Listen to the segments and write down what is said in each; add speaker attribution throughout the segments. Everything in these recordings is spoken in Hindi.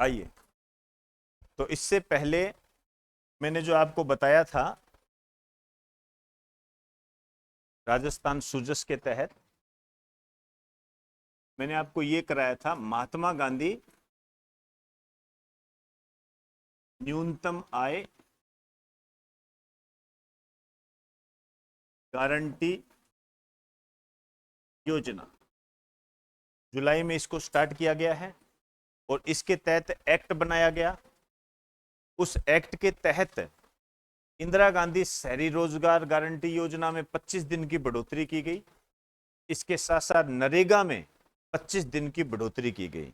Speaker 1: आइए, तो इससे पहले मैंने जो आपको बताया था राजस्थान सूजस के तहत मैंने आपको ये कराया था महात्मा गांधी न्यूनतम आय गारंटी योजना। जुलाई में इसको स्टार्ट किया गया है और इसके तहत एक्ट बनाया गया। उस एक्ट के तहत इंदिरा गांधी शहरी रोजगार गारंटी योजना में 25 दिन की बढ़ोतरी की गई। इसके साथ साथ नरेगा में 25 दिन की बढ़ोतरी की गई।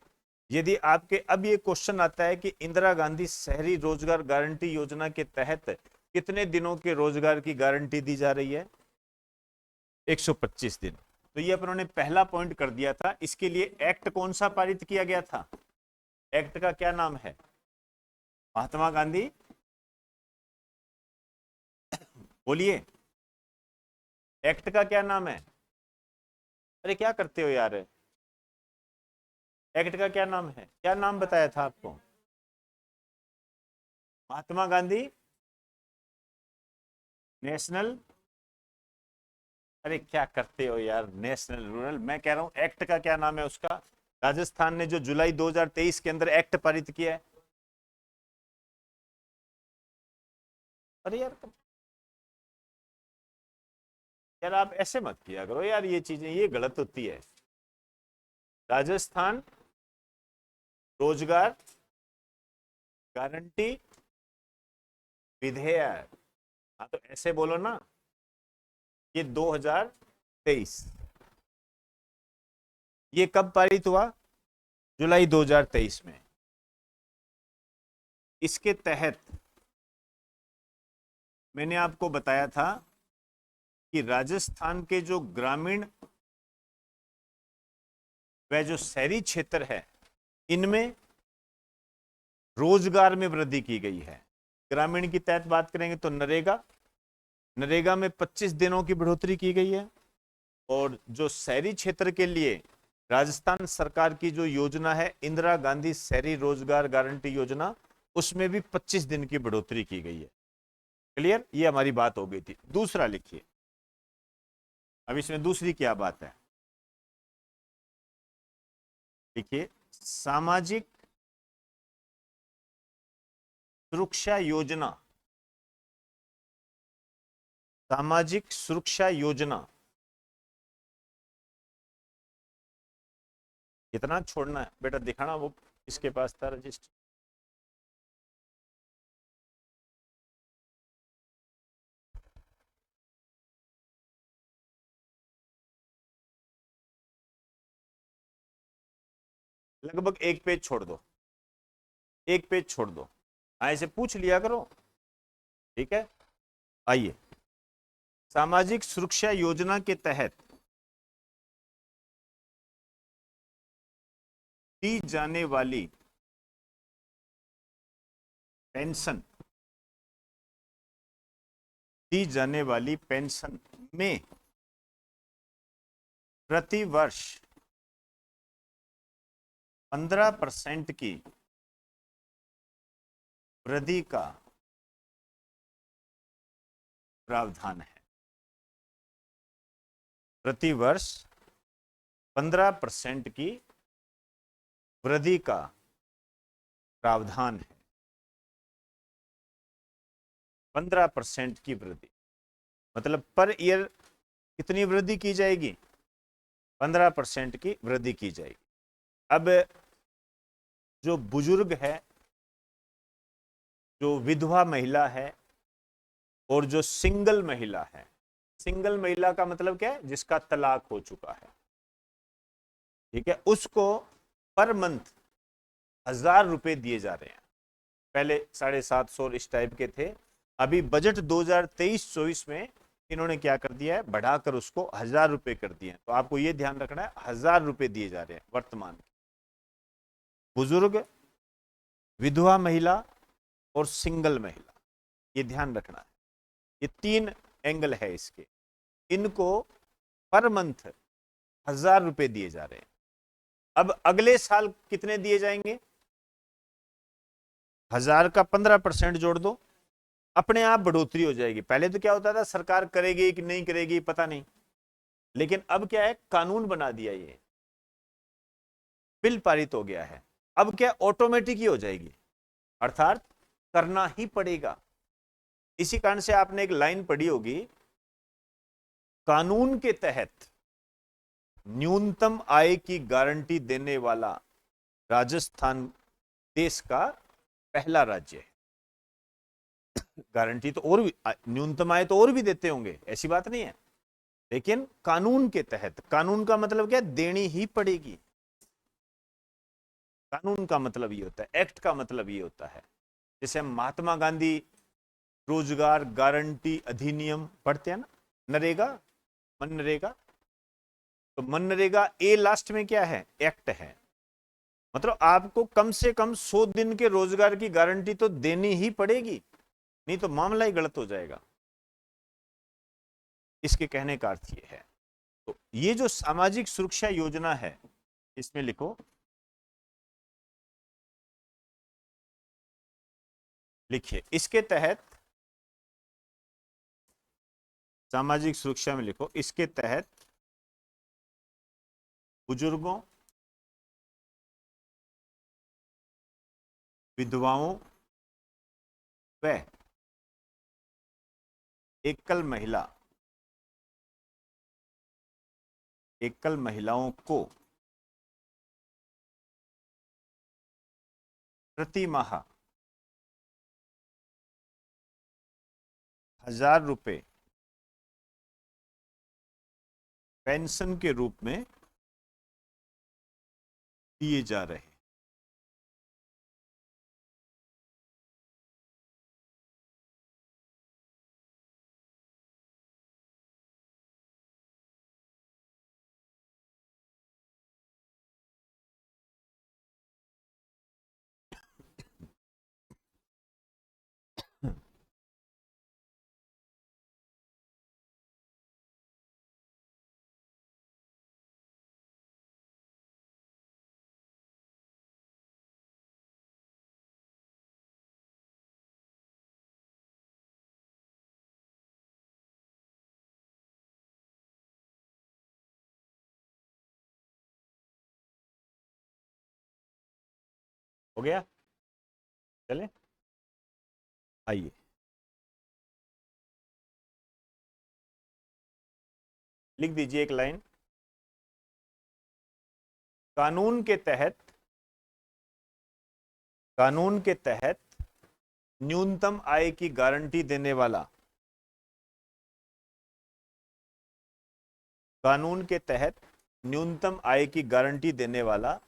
Speaker 1: यदि आपके अब ये क्वेश्चन आता है कि इंदिरा गांधी शहरी रोजगार गारंटी योजना के तहत कितने दिनों के रोजगार की गारंटी दी जा रही है? 125 दिन। तो ये अपनों ने पहला पॉइंट कर दिया था। इसके लिए एक्ट कौन सा पारित किया गया था? एक्ट का क्या नाम है? महात्मा गांधी, बोलिए, एक्ट का क्या नाम है? अरे क्या करते हो यार, एक्ट का क्या नाम है? क्या नाम बताया था आपको? महात्मा गांधी नेशनल, अरे क्या करते हो यार, नेशनल रूरल, मैं कह रहा हूं एक्ट का क्या नाम है उसका? राजस्थान ने जो जुलाई 2023 के अंदर एक्ट पारित किया है। अरे यार आप ऐसे मत किया करो यार, ये चीजें ये गलत होती है। राजस्थान रोजगार गारंटी विधेयक, हाँ तो ऐसे बोलो ना, ये 2023। ये कब पारित हुआ? जुलाई 2023 में। इसके तहत मैंने आपको बताया था कि राजस्थान के जो ग्रामीण व जो शहरी क्षेत्र है इनमें रोजगार में वृद्धि की गई है। ग्रामीण की तहत बात करेंगे तो नरेगा, नरेगा में 25 दिनों की बढ़ोतरी की गई है। और जो शहरी क्षेत्र के लिए राजस्थान सरकार की जो योजना है इंदिरा गांधी शहरी रोजगार गारंटी योजना, उसमें भी 25 दिन की बढ़ोतरी की गई है। क्लियर? ये हमारी बात हो गई थी। दूसरा लिखिए, अब इसमें दूसरी क्या बात है? देखिए, सामाजिक सुरक्षा योजना, सामाजिक सुरक्षा योजना, कितना छोड़ना है बेटा? दिखाना वो इसके पास था रजिस्टर। लगभग एक पेज छोड़ दो, एक पेज छोड़ दो, ऐसे पूछ लिया करो, ठीक है? आइए, सामाजिक सुरक्षा योजना के तहत दी जाने वाली पेंशन, दी जाने वाली पेंशन में प्रति वर्ष 15% की वृद्धि का प्रावधान है। प्रति वर्ष 15% की वृद्धि का प्रावधान है। 15% की वृद्धि मतलब पर ईयर कितनी वृद्धि की जाएगी? 15% की वृद्धि की जाएगी। अब जो बुजुर्ग है, जो विधवा महिला है और जो सिंगल महिला है, सिंगल महिला का मतलब क्या है? जिसका तलाक हो चुका है, ठीक है, उसको पर मंथ 1,000 रुपए दिए जा रहे हैं। पहले 750 इस टाइप के थे। अभी बजट 2023-24 में इन्होंने क्या कर दिया है? बढ़ाकर उसको 1,000 रुपए कर दिए हैं। तो आपको यह ध्यान रखना है 1,000 रुपए दिए जा रहे हैं वर्तमान के। बुजुर्ग, विधवा महिला और सिंगल महिला, ये ध्यान रखना है। ये 3 एंगल है इसके। इनको पर मंथ 1,000 रुपए दिए जा रहे हैं। अब अगले साल कितने दिए जाएंगे? 1000 का 15% जोड़ दो, अपने आप बढ़ोतरी हो जाएगी। पहले तो क्या होता था, सरकार करेगी कि नहीं करेगी पता नहीं, लेकिन अब क्या है, कानून बना दिया, ये बिल पारित हो गया है, अब क्या ऑटोमेटिक ही हो जाएगी, अर्थात करना ही पड़ेगा। इसी कारण से आपने एक लाइन पढ़ी होगी, कानून के तहत न्यूनतम आय की गारंटी देने वाला राजस्थान देश का पहला राज्य है। गारंटी तो और भी, न्यूनतम आय तो और भी देते होंगे, ऐसी बात नहीं है, लेकिन कानून के तहत, कानून का मतलब क्या, देनी ही पड़ेगी। कानून का मतलब ये होता है, एक्ट का मतलब ये होता है। जैसे हम महात्मा गांधी रोजगार गारंटी अधिनियम पढ़ते हैं ना, नरेगा, मनरेगा, तो मनरेगा ए लास्ट में क्या है, एक्ट है। मतलब आपको कम से कम 100 दिन के रोजगार की गारंटी तो देनी ही पड़ेगी, नहीं तो मामला ही गलत हो जाएगा। इसके कहने का अर्थ ये है। तो ये जो सामाजिक सुरक्षा योजना है, इसमें लिखो, लिखिए इसके तहत, सामाजिक सुरक्षा में लिखो, इसके तहत बुजुर्गों, विधवाओं व एकल महिला, एकल महिलाओं को प्रति माह 1000 रुपए पेंशन के रूप में दिए जा रहे हैं। हो गया, चले आइए, लिख दीजिए एक लाइन, कानून के तहत, कानून के तहत न्यूनतम आय की गारंटी देने वाला, कानून के तहत न्यूनतम आय की गारंटी देने वाला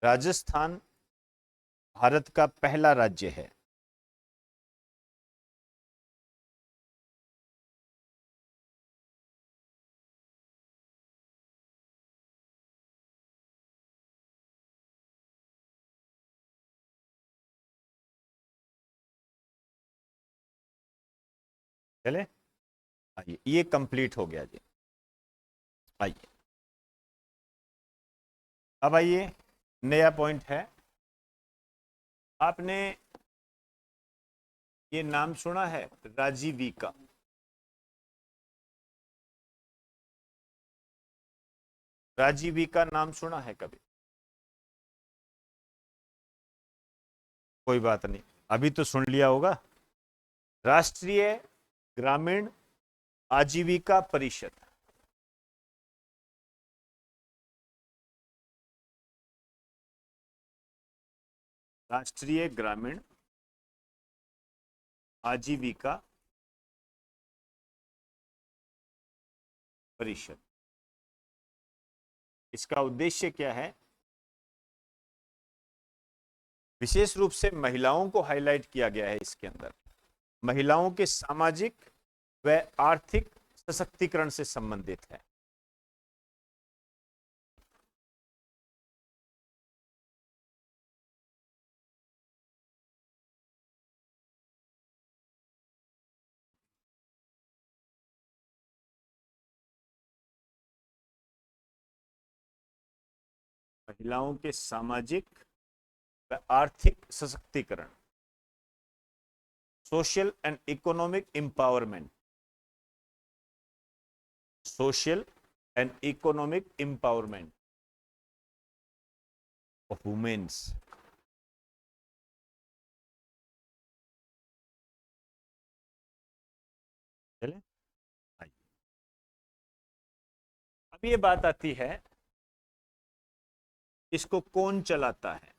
Speaker 1: राजस्थान भारत का पहला राज्य है। चले आइए, ये कंप्लीट हो गया जी। आइए, अब आइए, नया पॉइंट है। आपने ये नाम सुना है, राजीविका? राजीविका नाम सुना है कभी? कोई बात नहीं, अभी तो सुन लिया होगा। राष्ट्रीय ग्रामीण आजीविका परिषद, राष्ट्रीय ग्रामीण आजीविका परिषद, इसका उद्देश्य क्या है? विशेष रूप से महिलाओं को हाईलाइट किया गया है इसके अंदर, महिलाओं के सामाजिक व आर्थिक सशक्तिकरण से संबंधित है। महिलाओं के सामाजिक व आर्थिक सशक्तिकरण, social and economic empowerment, social and economic empowerment of womens. चले, आइए। अब ये बात आती है, इसको कौन चलाता है,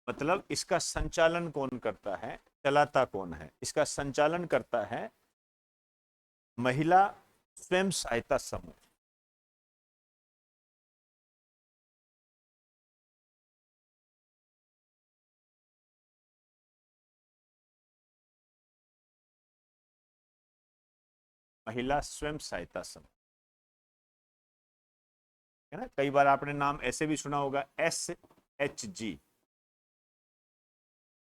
Speaker 1: मतलब इसका संचालन कौन करता है, चलाता कौन है। इसका संचालन करता है महिला स्वयं सहायता समूह। महिला स्वयं सहायता समूह है ना। कई बार आपने नाम ऐसे भी सुना होगा, SHG,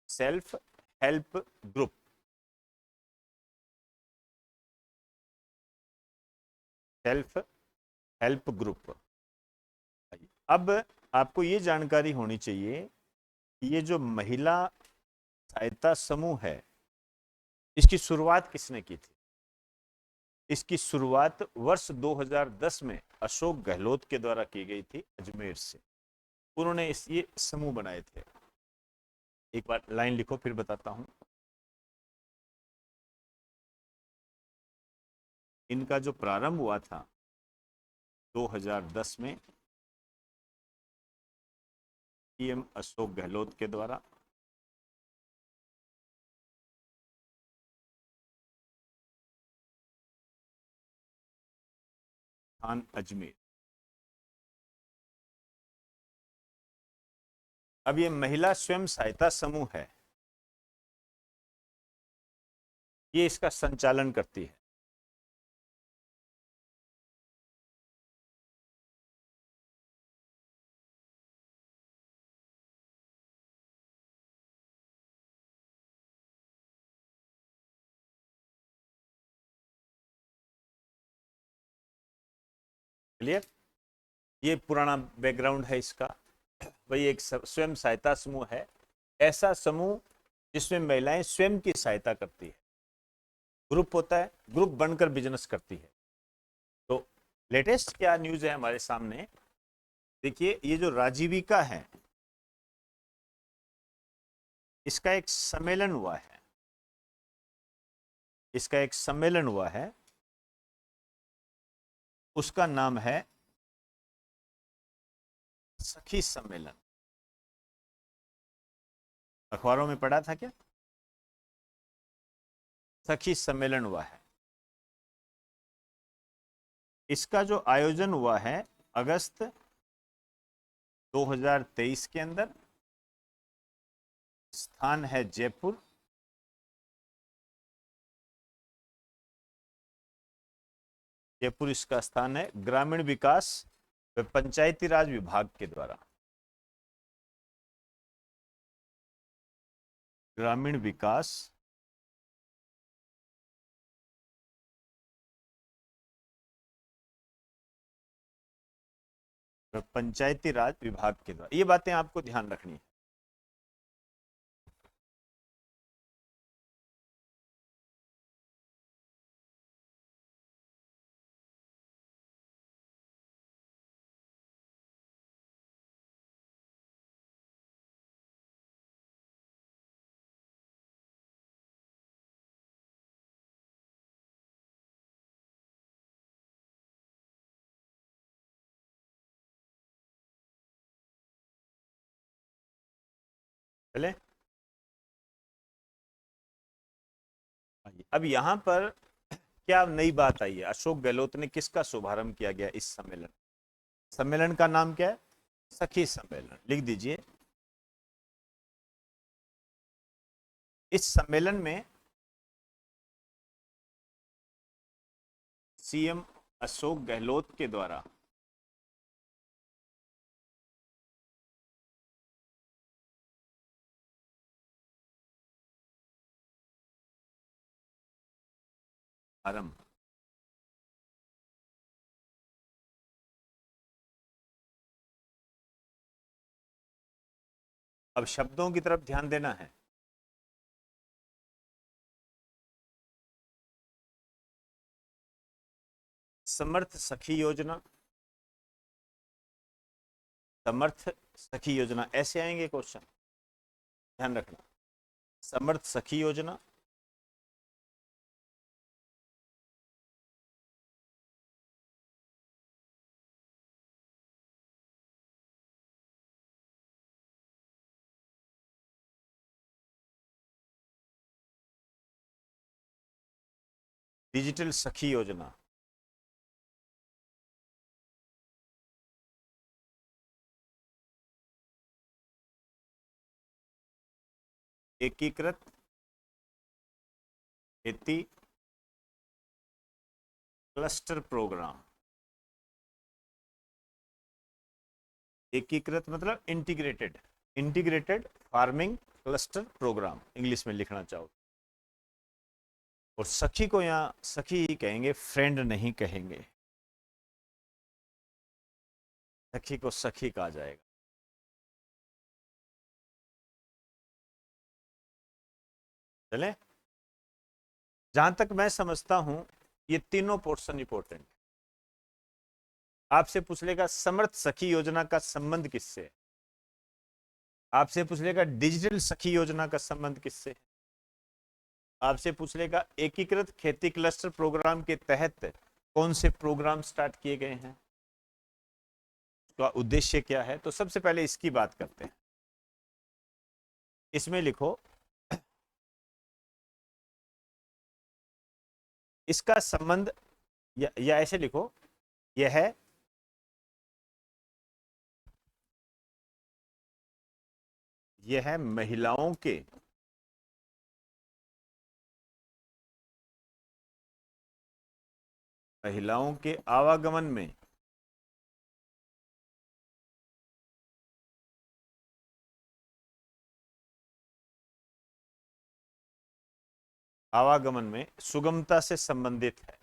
Speaker 1: self help group. Self help group. अब आपको ये जानकारी होनी चाहिए कि ये जो महिला सहायता समूह है, इसकी शुरुआत किसने की थी। इसकी शुरुआत वर्ष 2010 में अशोक गहलोत के द्वारा की गई थी, अजमेर से। उन्होंने ये समूह बनाए थे। एक बार लाइन लिखो, फिर बताता हूं। इनका जो प्रारंभ हुआ था 2010 में पीएम अशोक गहलोत के द्वारा। स्थान अजमेर। अब ये महिला स्वयं सहायता समूह है, ये इसका संचालन करती है। क्लियर। ये पुराना बैकग्राउंड है इसका। वही एक स्वयं सहायता समूह है, ऐसा समूह जिसमें महिलाएं स्वयं की सहायता करती है। ग्रुप होता है, ग्रुप बनकर बिजनेस करती है। तो लेटेस्ट क्या न्यूज है हमारे सामने, देखिए ये जो राजीविका है, इसका एक सम्मेलन हुआ है। इसका एक सम्मेलन हुआ है, उसका नाम है सखी सम्मेलन। अखबारों में पढ़ा था क्या, सखी सम्मेलन हुआ है। इसका जो आयोजन हुआ है अगस्त 2023 के अंदर, स्थान है जयपुर। जयपुर इसका स्थान है, ग्रामीण विकास व पंचायती राज विभाग के द्वारा। ग्रामीण विकास व पंचायती राज विभाग के द्वारा। ये बातें आपको ध्यान रखनी है। चले, अब यहां पर क्या नई बात आई है। अशोक गहलोत ने किसका शुभारंभ किया गया इस सम्मेलन। सम्मेलन का नाम क्या है, सखी सम्मेलन। लिख दीजिए। इस सम्मेलन में सीएम अशोक गहलोत के द्वारा आरंभ अब शब्दों की तरफ ध्यान देना है। समर्थ सखी योजना, समर्थ सखी योजना, ऐसे आएंगे क्वेश्चन, ध्यान रखना। समर्थ सखी योजना, डिजिटल सखी योजना, एकीकृत खेती क्लस्टर प्रोग्राम। एकीकृत मतलब integrated, integrated farming cluster program English में लिखना चाहो। और सखी को यहां सखी ही कहेंगे, फ्रेंड नहीं कहेंगे, सखी को सखी कहा जाएगा। चले, जहां तक मैं समझता हूं ये तीनों पोर्शन इंपॉर्टेंट। आपसे पूछ लेगा समर्थ सखी योजना का संबंध किससे है, आपसे पूछ लेगा डिजिटल सखी योजना का संबंध किससे है, आपसे पूछ लेगा एकीकृत खेती क्लस्टर प्रोग्राम के तहत कौन से प्रोग्राम स्टार्ट किए गए हैं, उसका उद्देश्य क्या है। तो सबसे पहले इसकी बात करते हैं। इसमें लिखो, इसका संबंध, या ऐसे लिखो, यह है महिलाओं के आवागमन में सुगमता से संबंधित है।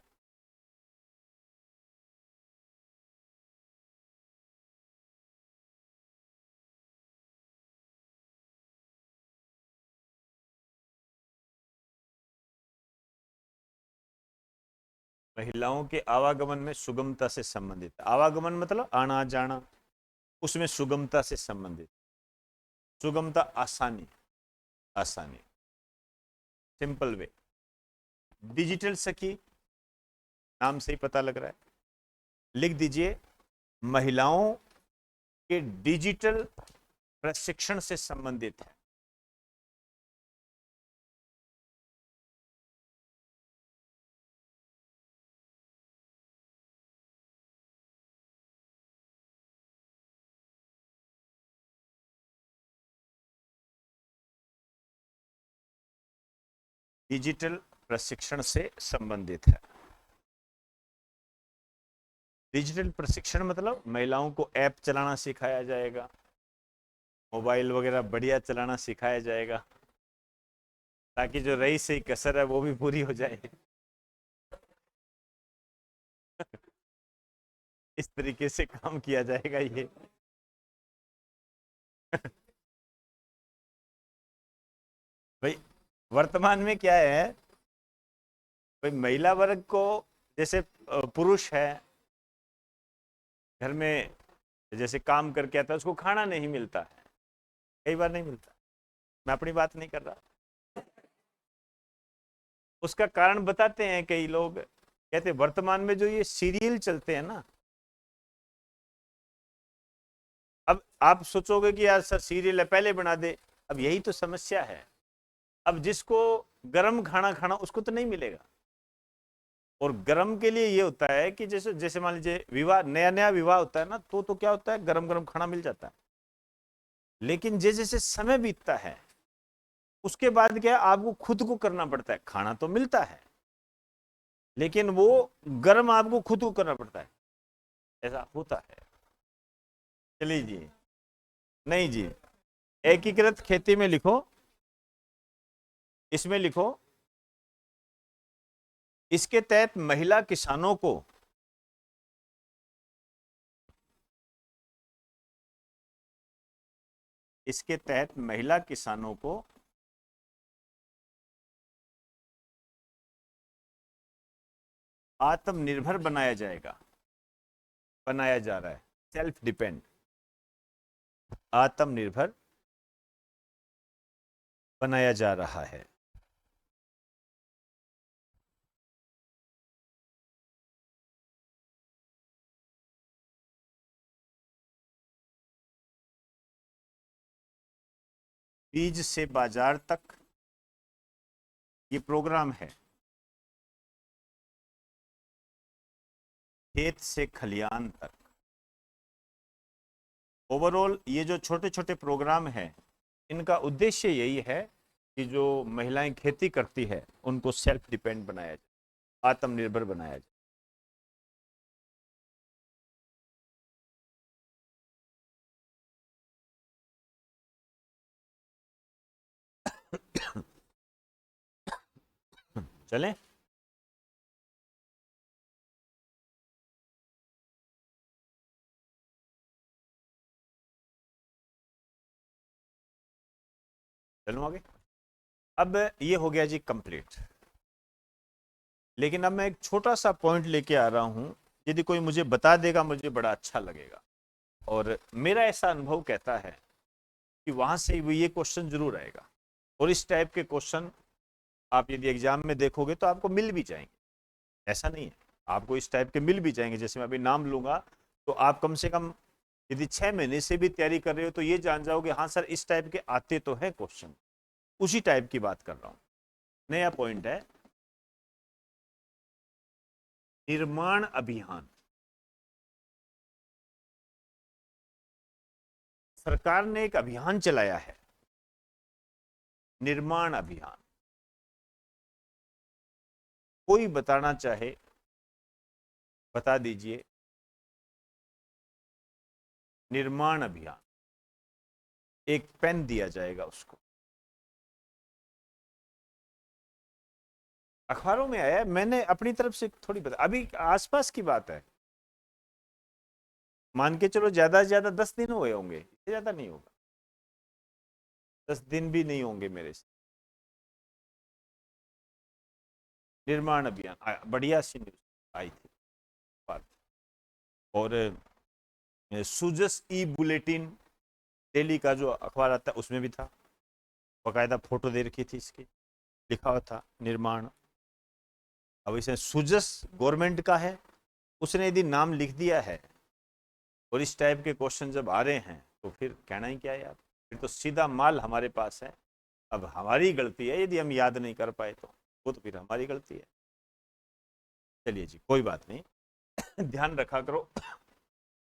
Speaker 1: महिलाओं के आवागमन में सुगमता से संबंधित, आवागमन मतलब आना जाना, उसमें सुगमता से संबंधित। सुगमता आसानी, आसानी, सिंपल वे। डिजिटल सखी, नाम से ही पता लग रहा है, लिख दीजिए महिलाओं के डिजिटल प्रशिक्षण से संबंधित है। डिजिटल प्रशिक्षण से संबंधित है। डिजिटल प्रशिक्षण मतलब महिलाओं को ऐप चलाना सिखाया जाएगा, मोबाइल वगैरह बढ़िया चलाना सिखाया जाएगा, ताकि जो रही सही कसर है वो भी पूरी हो जाए। इस तरीके से काम किया जाएगा ये। भाई वर्तमान में क्या है, भाई महिला वर्ग को, जैसे पुरुष है घर में, जैसे काम करके आता है, उसको खाना नहीं मिलता है, कई बार नहीं मिलता। मैं अपनी बात नहीं कर रहा, उसका कारण बताते हैं कई लोग, कहते वर्तमान में जो ये सीरियल चलते हैं ना, अब आप सोचोगे कि यार सर सीरियल है पहले बना दे, अब यही तो समस्या है। अब जिसको गर्म खाना खाना उसको तो नहीं मिलेगा, और गर्म के लिए ये होता है कि जैसे जैसे मान लीजिए विवाह, नया नया विवाह होता है ना, तो क्या होता है, गरम गरम खाना मिल जाता है। लेकिन जैसे जैसे समय बीतता है उसके बाद क्या है, आपको खुद को करना पड़ता है। खाना तो मिलता है लेकिन वो गर्म आपको खुद को करना पड़ता है, ऐसा होता है। चलिए जी, नहीं जी, एकीकृत खेती में लिखो, इसमें लिखो, इसके तहत महिला किसानों को इसके तहत महिला किसानों को आत्मनिर्भर बनाया जाएगा, बनाया जा रहा है, सेल्फ डिपेंड, आत्मनिर्भर बनाया जा रहा है। बीज से बाजार तक ये प्रोग्राम है, खेत से खलियान तक। ओवरऑल ये जो छोटे छोटे प्रोग्राम हैं, इनका उद्देश्य यही है कि जो महिलाएं खेती करती है उनको सेल्फ डिपेंड बनाया जाए, आत्मनिर्भर बनाया जाए। चलें? चलो आगे। अब ये हो गया जी कंप्लीट, लेकिन अब मैं एक छोटा सा पॉइंट लेके आ रहा हूं, यदि कोई मुझे बता देगा मुझे बड़ा अच्छा लगेगा। और मेरा ऐसा अनुभव कहता है कि वहां से भी ये क्वेश्चन जरूर आएगा, और इस टाइप के क्वेश्चन आप यदि एग्जाम में देखोगे तो आपको मिल भी जाएंगे, ऐसा नहीं है, आपको इस टाइप के मिल भी जाएंगे। जैसे मैं अभी नाम लूंगा तो आप कम से कम यदि 6 महीने से भी तैयारी कर रहे हो तो ये जान जाओगे हाँ सर इस टाइप के आते तो है क्वेश्चन, उसी टाइप की बात कर रहा हूं। नया पॉइंट है निर्माण अभियान। सरकार ने एक अभियान चलाया है, निर्माण अभियान। कोई बताना चाहे बता दीजिए, निर्माण अभियान। एक पेन दिया जाएगा उसको, अखबारों में आया है, मैंने अपनी तरफ से थोड़ी बता, अभी आसपास की बात है, मान के चलो ज्यादा से ज्यादा 10 दिन हुए होंगे, इससे ज्यादा नहीं होगा, 10 दिन भी नहीं होंगे मेरे से। निर्माण अभियान बढ़िया सी न्यूज आई थी बात। और सुजस ई बुलेटिन डेली का जो अखबार आता है उसमें भी था, बकायदा फोटो दे रखी थी इसकी, लिखा हुआ था निर्माण। अब इसमें सुजस गवर्नमेंट का है, उसने यदि नाम लिख दिया है और इस टाइप के क्वेश्चन जब आ रहे हैं तो फिर कहना ही क्या है यार, फिर तो सीधा माल हमारे पास है। अब हमारी गलती है यदि हम याद नहीं कर पाए तो, वो तो फिर हमारी गलती है। चलिए जी कोई बात नहीं ध्यान रखा करो।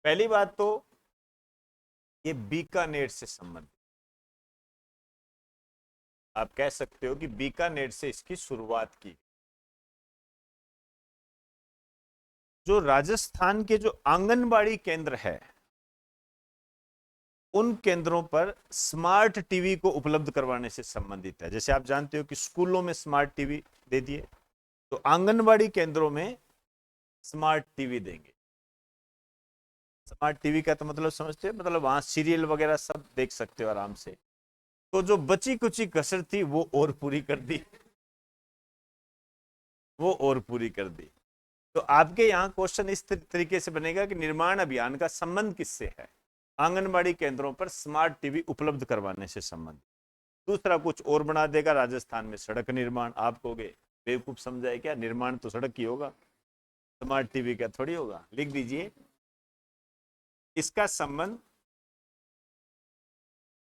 Speaker 1: पहली बात तो ये बीकानेर से संबंधित, आप कह सकते हो कि बीकानेर से इसकी शुरुआत की। जो राजस्थान के जो आंगनबाड़ी केंद्र है उन केंद्रों पर स्मार्ट टीवी को उपलब्ध करवाने से संबंधित है। जैसे आप जानते हो कि स्कूलों में स्मार्ट टीवी दे दिए, तो आंगनबाड़ी केंद्रों में स्मार्ट टीवी देंगे। स्मार्ट टीवी का तो मतलब समझते हो, मतलब वहां सीरियल वगैरह सब देख सकते हो आराम से। तो जो बची कुची कसर थी वो और पूरी कर दी, वो और पूरी कर दी। तो आपके यहाँ क्वेश्चन इस तरीके से बनेगा कि निर्माण अभियान का संबंध किससे है? आंगनबाड़ी केंद्रों पर स्मार्ट टीवी उपलब्ध करवाने से संबंधित। दूसरा कुछ और बना देगा, राजस्थान में सड़क निर्माण। आप कहोगे बेवकूफ समझाए क्या, निर्माण तो सड़क की होगा, स्मार्ट टीवी का थोड़ी होगा। लिख दीजिए इसका संबंध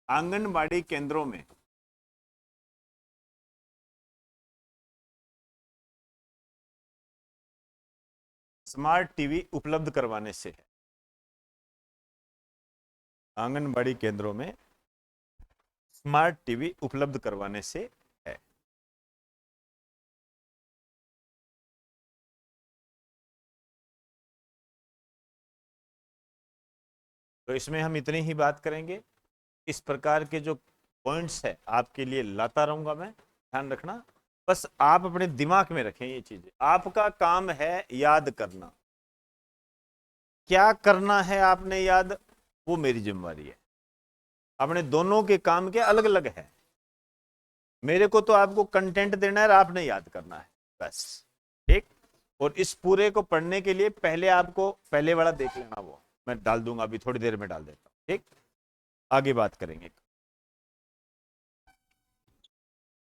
Speaker 1: आंगनबाड़ी केंद्रों में स्मार्ट टीवी उपलब्ध करवाने से है। आंगनबाड़ी केंद्रों में स्मार्ट टीवी उपलब्ध करवाने से है। तो इसमें हम इतनी ही बात करेंगे। इस प्रकार के जो पॉइंट्स है आपके लिए लाता रहूंगा मैं, ध्यान रखना। बस आप अपने दिमाग में रखें ये चीजें, आपका काम है याद करना। क्या करना है आपने याद, वो मेरी जिम्मेवारी है। अपने दोनों के काम के अलग अलग है। मेरे को तो आपको कंटेंट देना है और आपने याद करना है बस, ठीक। और इस पूरे को पढ़ने के लिए पहले आपको पहले वाला देख लेना, वो मैं डाल दूंगा, अभी थोड़ी देर में डाल देता हूँ, ठीक। आगे बात करेंगे।